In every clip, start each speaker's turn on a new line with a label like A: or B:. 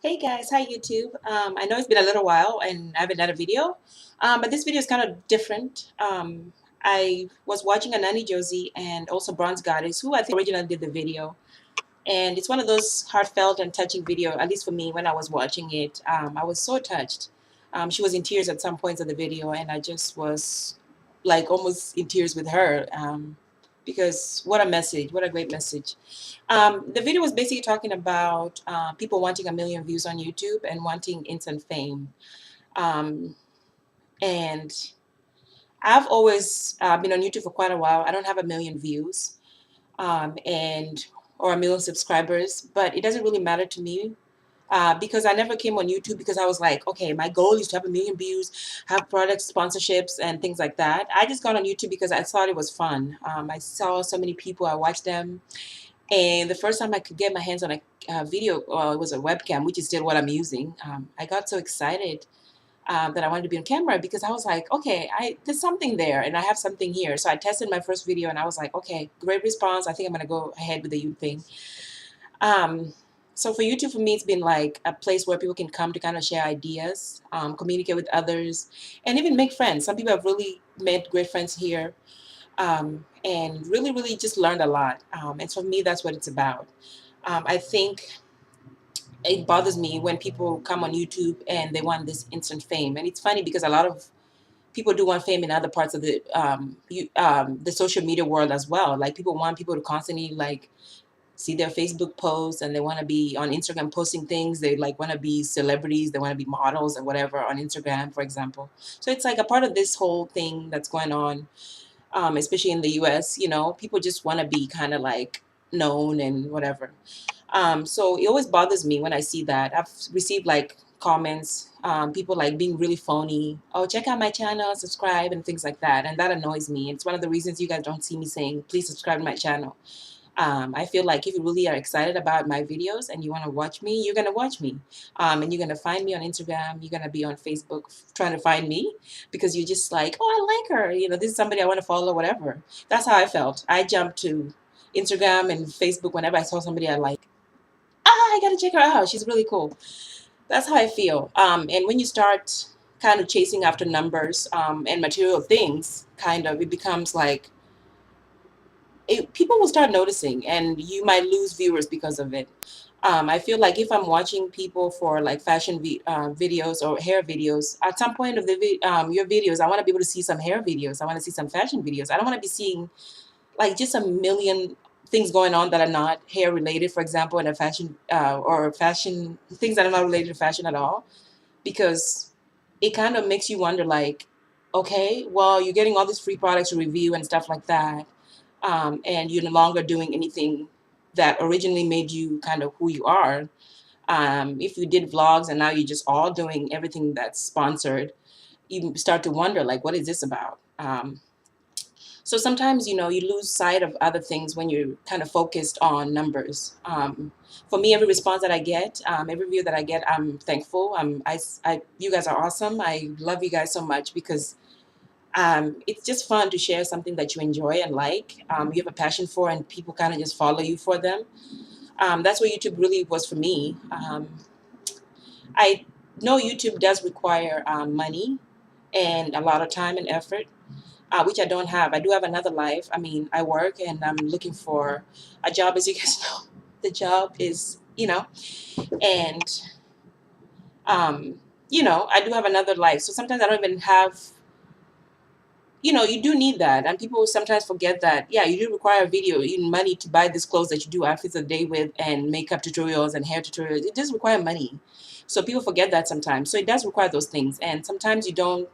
A: Hey guys, hi YouTube. I know it's been a little while and I haven't done a video, but this video is kind of different. I was watching Ananijosie and also Bronzegoddess, who I think originally did the video, and it's one of those heartfelt and touching video. At least for me, when I was watching it, I was so touched. She was in tears at some points of the video, and I just was like almost in tears with her because what a message! What a great message! The video was basically talking about people wanting a million views on YouTube and wanting instant fame. Um, and I've always been on YouTube for quite a while. I don't have a million views and or a million subscribers, but it doesn't really matter to me because I never came on YouTube because I was like, okay, my goal is to have a million views, have product sponsorships and things like that. I just got on YouTube because I thought it was fun. I saw so many people, I watched them. And the first time I could get my hands on a video, it was a webcam, which is still what I'm using. I got so excited that I wanted to be on camera because I was like, okay, there's something there and I have something here. So I tested my first video and I was like, okay, great response. I think I'm going to go ahead with the YouTube thing. Um, so for YouTube, for me, it's been like a place where people can come to kind of share ideas, communicate with others, and even make friends. Some people have really made great friends here and really just learned a lot. And for me, that's what it's about. I think it bothers me when people come on YouTube and they want this instant fame. And it's funny because a lot of people do want fame in other parts of the social media world as well. Like people want people to constantly like see their Facebook posts and they want to be on Instagram posting things. They like want to be celebrities. They want to be models or whatever on Instagram, for example. So it's like a part of this whole thing that's going on, especially in the US. You know, people just want to be kind of like known and whatever. So it always bothers me when I see that. I've received like comments, people like being really phony. Oh, check out my channel, subscribe, and things like that. And that annoys me. It's one of the reasons you guys don't see me saying, please subscribe to my channel. I feel like if you really are excited about my videos and you want to watch me, you're going to watch me. And you're going to find me on Instagram. You're going to be on Facebook trying to find me because you're just like, oh, I like her. You know, this is somebody I want to follow, whatever. That's how I felt. I jumped to Instagram and Facebook whenever I saw somebody I like. I gotta check her out. She's really cool. That's how I feel. And when you start kind of chasing after numbers and material things, kind of, it becomes like people will start noticing, and you might lose viewers because of it. I feel like if I'm watching people for like fashion videos or hair videos, at some point of your videos, I want to be able to see some hair videos. I want to see some fashion videos. I don't want to be seeing like just a million things going on that are not hair related, for example, in a fashion or fashion things that are not related to fashion at all, because it kind of makes you wonder like, okay, well, you're getting all these free products to review and stuff like that, and you're no longer doing anything that originally made you kind of who you are. If you did vlogs and now you're just all doing everything that's sponsored, you start to wonder like, what is this about? So sometimes, you know, you lose sight of other things when you're kind of focused on numbers. For me, every response that I get, every view that I get, I'm thankful. You guys are awesome. I love you guys so much because it's just fun to share something that you enjoy and like, you have a passion for, and people kind of just follow you for them. That's what YouTube really was for me. I know YouTube does require money and a lot of time and effort, which I don't have. I do have another life. I mean, I work and I'm looking for a job, as you guys know. The job is, and, um, I do have another life. So sometimes I don't even have, you do need that. And people sometimes forget that, yeah, you do require video, even money to buy this clothes that you do outfits a day with and makeup tutorials and hair tutorials. It does require money. So people forget that sometimes. So it does require those things. And sometimes you don't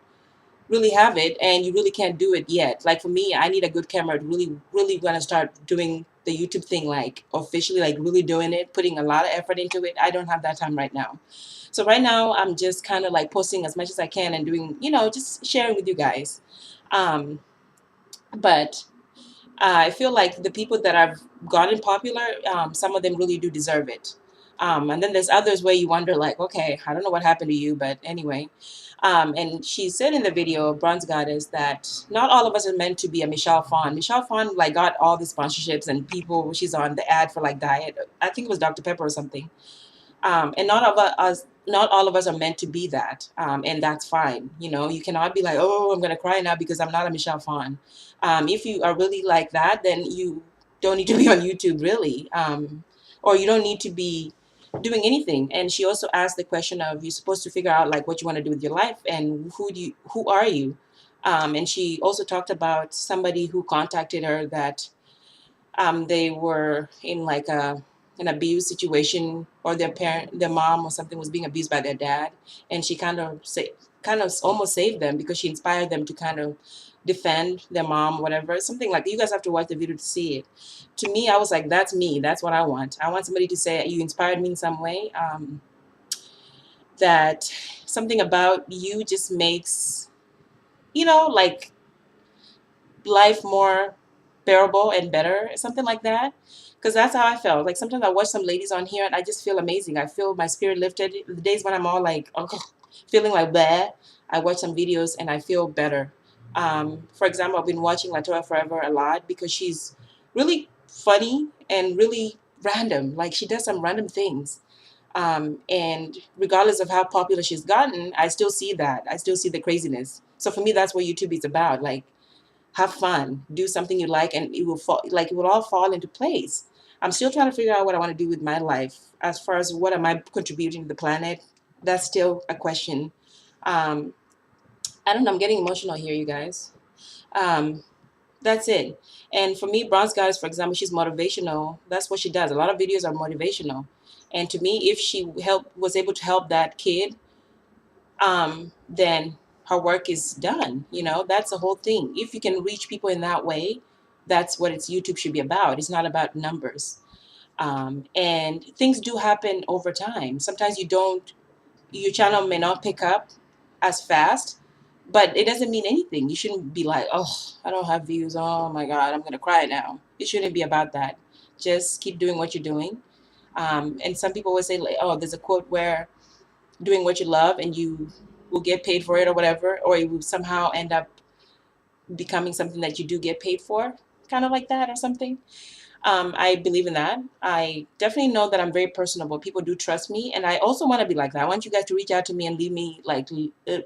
A: really have it and you really can't do it yet. Like for me, I need a good camera to really want to start doing the YouTube thing, like officially, like really doing it, putting a lot of effort into it. I don't have that time right now. So right now I'm just kind of like posting as much as I can and doing, just sharing with you guys. Um, but I feel like the people that have gotten popular, some of them really do deserve it. And then there's others where you wonder, like, okay, I don't know what happened to you, but anyway. And she said in the video, Bronzegoddess, that not all of us are meant to be a Michelle Phan. Michelle Phan, like, got all the sponsorships and people, she's on the ad for, like, diet. I think it was Dr. Pepper or something. And not all of us are meant to be that, and that's fine. You know, you cannot be like, oh, I'm gonna cry now because I'm not a Michelle Phan. If you are really like that, then you don't need to be on YouTube, really, or you don't need to be doing anything. And she also asked the question of, you're supposed to figure out like what you want to do with your life, and who are you. And she also talked about somebody who contacted her that they were in like an abuse situation, or their mom or something was being abused by their dad, and she kind of almost saved them because she inspired them to kind of defend their mom, whatever, something like that. You guys have to watch the video to see it. To me, I was like, that's me. That's what I want. I want somebody to say, you inspired me in some way. That something about you just makes, like life more bearable and better, something like that. Because that's how I felt. Like sometimes I watch some ladies on here and I just feel amazing. I feel my spirit lifted. The days when I'm all like, oh, feeling like blah, I watch some videos and I feel better. For example, I've been watching Latoya Forever a lot because she's really funny and really random. Like she does some random things. And regardless of how popular she's gotten, I still see that. I still see the craziness. So for me, that's what YouTube is about. Like, have fun, do something you like, and it will all fall into place. I'm still trying to figure out what I want to do with my life. As far as what am I contributing to the planet, that's still a question. Um, I don't know. I'm getting emotional here, you guys. Um, that's it. And for me, Bronze Goddess, for example, she's motivational. That's what she does. A lot of videos are motivational. And to me, if she was able to help that kid, then her work is done. That's the whole thing. If you can reach people in that way, that's what YouTube should be about. It's not about numbers. And things do happen over time. Sometimes your channel may not pick up as fast, but it doesn't mean anything. You shouldn't be like, oh, I don't have views. Oh my God, I'm going to cry now. It shouldn't be about that. Just keep doing what you're doing. And some people will say, like, oh, there's a quote where doing what you love and you will get paid for it or whatever, or it will somehow end up becoming something that you do get paid for, kind of like that or something. I believe in that. I definitely know that I'm very personable. People do trust me, and I also want to be like that. I want you guys to reach out to me and leave me like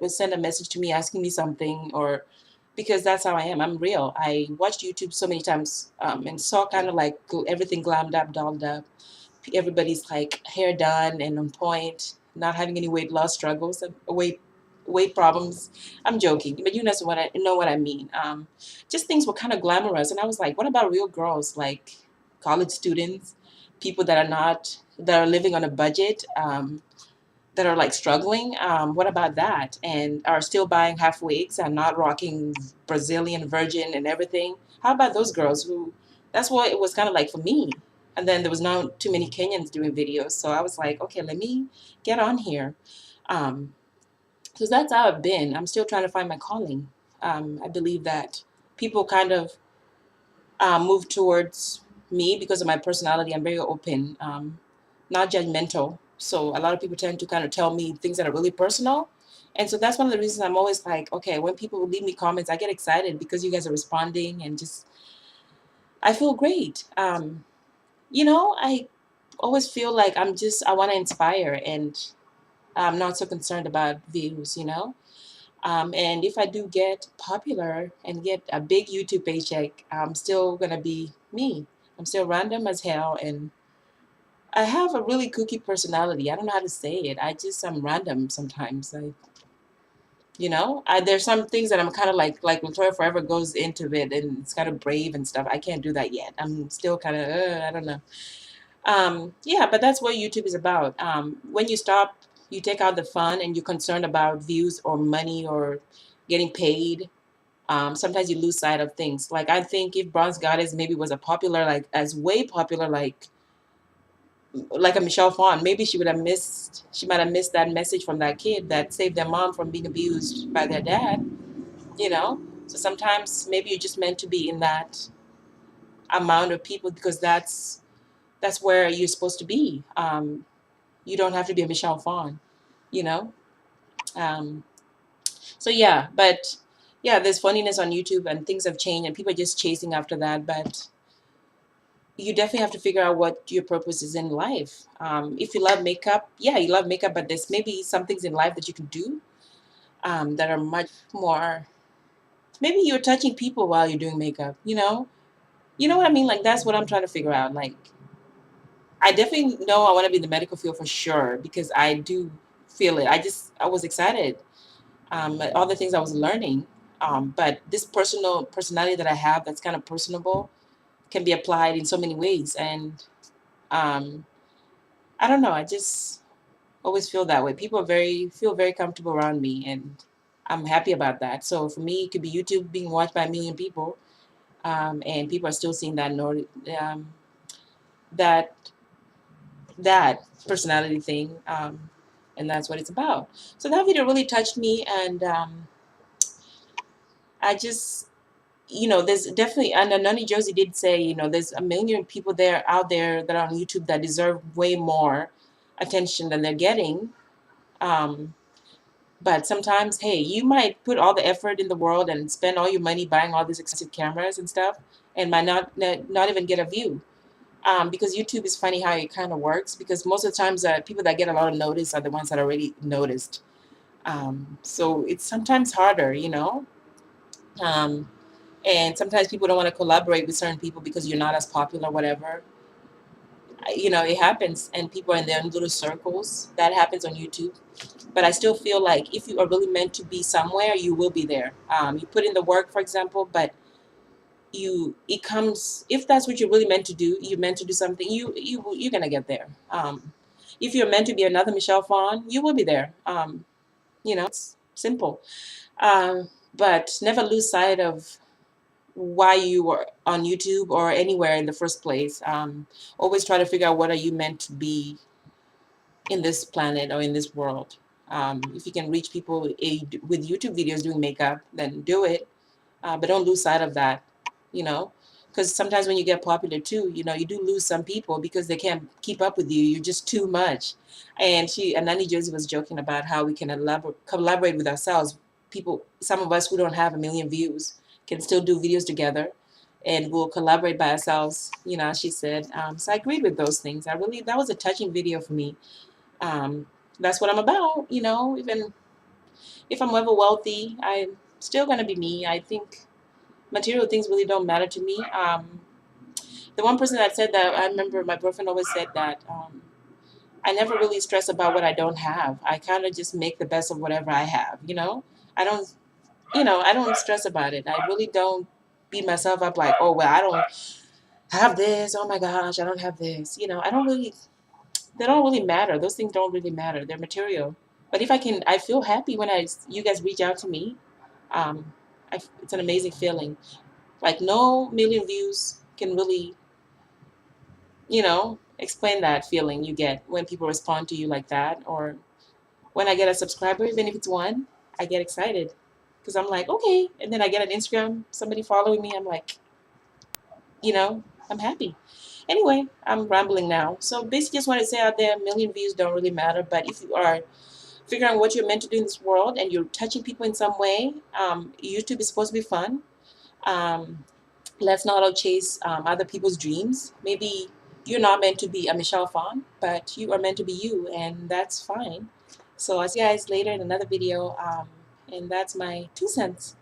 A: send a message to me asking me something, or because that's how I am. I'm real. I watched YouTube so many times and saw kind of like everything glammed up, dolled up. Everybody's like hair done and on point, not having any weight loss struggles, weight problems. I'm joking, but you know what I mean. Just things were kind of glamorous, and I was like, what about real girls, like college students, people that are living on a budget, that are like struggling? What about that, and are still buying half wigs and not rocking Brazilian virgin and everything? How about those girls who? That's what it was kind of like for me. And then there was not too many Kenyans doing videos, so I was like, okay, let me get on here. Um, so that's how I've been. I'm still trying to find my calling. I believe that people kind of move towards me because of my personality. I'm very open, not judgmental. So a lot of people tend to kind of tell me things that are really personal. And so that's one of the reasons I'm always like, okay, when people leave me comments, I get excited because you guys are responding, and just, I feel great. I always feel like I want to inspire, and I'm not so concerned about views. And if I do get popular and get a big YouTube paycheck, I'm still gonna be me. I'm still random as hell, and I have a really kooky personality. I don't know how to say it. I'm random sometimes. There's some things that I'm kind of like Latoya Forever goes into it, and it's kind of brave and stuff. I can't do that yet. I'm still kind of, I don't know. Yeah, but that's what YouTube is about. When you take out the fun and you're concerned about views or money or getting paid. Sometimes you lose sight of things. Like I think if Bronze Goddess maybe was a popular, like as way popular, like a Michelle Phan, maybe she might have missed that message from that kid that saved their mom from being abused by their dad. You know, so sometimes maybe you're just meant to be in that amount of people because that's where you're supposed to be. You don't have to be a Michelle Phan, you know. Um, so yeah, but yeah, there's funniness on YouTube and things have changed and people are just chasing after that, but you definitely have to figure out what your purpose is in life. If you love makeup, yeah, you love makeup, but there's maybe some things in life that you can do that are much more. Maybe you're touching people while you're doing makeup. You know what I mean? Like that's what I'm trying to figure out. Like I definitely know I want to be in the medical field for sure because I do feel it. I was excited at all the things I was learning. But this personality that I have that's kind of personable can be applied in so many ways. And um, I don't know. I just always feel that way. People feel very comfortable around me, and I'm happy about that. So for me, it could be YouTube being watched by 1 million people, and people are still seeing that that personality thing, and that's what it's about. So that video really touched me, and I just, there's definitely, and Ananijosie did say, there's 1 million people there out there that are on YouTube that deserve way more attention than they're getting. Um, but sometimes, hey, you might put all the effort in the world and spend all your money buying all these expensive cameras and stuff, and might not even get a view. Because YouTube is funny how it kind of works. Because most of the times, people that get a lot of notice are the ones that are already noticed. So it's sometimes harder. Um, and sometimes people don't want to collaborate with certain people because you're not as popular, whatever. It happens, and people are in their own little circles. That happens on YouTube. But I still feel like if you are really meant to be somewhere, you will be there. You put in the work, for example, but it comes if that's what you're really meant to do. You're meant to do something. You're gonna get there. If you're meant to be another Michelle Phan, you will be there. It's simple. But never lose sight of why you were on YouTube or anywhere in the first place. Always try to figure out what are you meant to be in this planet or in this world. If you can reach people with YouTube videos doing makeup, then do it. But don't lose sight of that, you know, because sometimes when you get popular too, you do lose some people because they can't keep up with you. You're just too much. And Nani Josie was joking about how we can collaborate with ourselves. People, some of us who don't have 1 million views can still do videos together and we'll collaborate by ourselves, as she said. So I agreed with those things. That was a touching video for me. um, that's what I'm about. Even if I'm ever wealthy, I'm still gonna be me. I think material things really don't matter to me. The one person that said that, I remember my boyfriend always said that I never really stress about what I don't have. I kind of just make the best of whatever I have. I don't, I don't stress about it. I really don't beat myself up like, oh well, I don't have this. Oh my gosh, I don't have this. I don't really they don't really matter. Those things don't really matter. They're material. But if I feel happy when you guys reach out to me. Um, it's an amazing feeling. Like no 1 million views can really, explain that feeling you get when people respond to you like that. Or when I get a subscriber, even if it's one, I get excited because I'm like, okay. And then I get an Instagram, somebody following me. I'm like, I'm happy. Anyway, I'm rambling now. So basically, just want to say out there, 1 million views don't really matter. But if you are figuring out what you're meant to do in this world and you're touching people in some way, YouTube is supposed to be fun. Um, let's not all chase other people's dreams. Maybe you're not meant to be a Michelle Phan, but you are meant to be you, and that's fine. So I'll see you guys later in another video, and that's my 2 cents.